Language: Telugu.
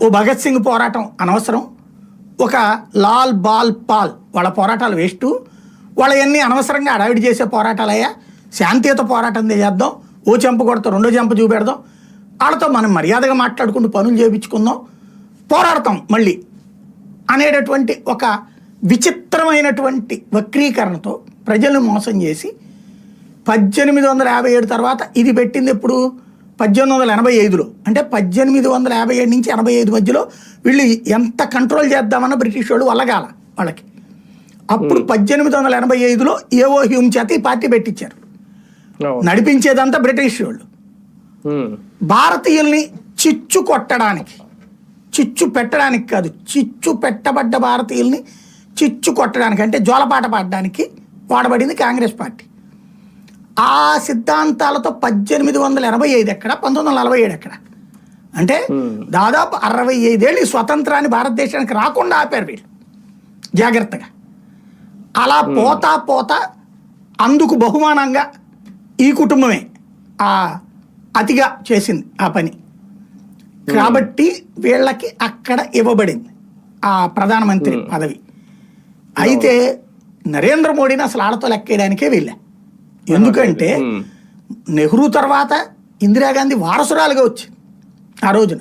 ఓ భగత్ సింగ్ పోరాటం అనవసరం, ఒక లాల్ బాల్ పాల్ వాళ్ళ పోరాటాలు వేస్ట్, వాళ్ళవన్నీ అనవసరంగా అడావిడి చేసే పోరాటాలయ్యా, శాంతియుత పోరాటం చేద్దాం, ఓ చెంప కొడతాం రెండో చెంప చూపెడదాం, వాళ్ళతో మనం మర్యాదగా మాట్లాడుకుంటూ పనులు చేయించుకుందాం, పోరాడతాం మళ్ళీ అనేటటువంటి ఒక విచిత్రమైనటువంటి వక్రీకరణతో ప్రజలను మోసం చేసి 1857 తర్వాత ఇది పెట్టింది ఎప్పుడు 1885లో. అంటే 1857 నుంచి 85 మధ్యలో వీళ్ళు ఎంత కంట్రోల్ చేద్దామన్న బ్రిటిష్ వాళ్ళు వల్లగాల వాళ్ళకి. అప్పుడు 1885లో ఏవో హ్యూమ్ చేత ఈ పార్టీ పెట్టించారు. నడిపించేదంతా బ్రిటిష్ వాళ్ళు. భారతీయుల్ని చిచ్చు కొట్టడానికి, చిచ్చు పెట్టడానికి కాదు, చిచ్చు పెట్టబడ్డ భారతీయుల్ని చిచ్చు కొట్టడానికి అంటే జోలపాట పాడడానికి వాడబడింది కాంగ్రెస్ పార్టీ. ఆ సిద్ధాంతాలతో 1885 ఎక్కడ, 1947 ఎక్కడ, అంటే దాదాపు 65 ఏళ్ళు స్వతంత్రాన్ని భారతదేశానికి రాకుండా ఆపారు వీళ్ళు జాగ్రత్తగా. అలా పోతా పోతా అందుకు బహుమానంగా ఈ కుటుంబమే అతిగా చేసింది ఆ పని. కాబట్టి వీళ్ళకి అక్కడ ఇవ్వబడింది ఆ ప్రధానమంత్రి పదవి. అయితే నరేంద్ర మోడీని అసలు ఆడతో లెక్కేయడానికే వీళ్ళే. ఎందుకంటే నెహ్రూ తర్వాత ఇందిరాగాంధీ వారసురాలుగా వచ్చింది ఆ రోజున.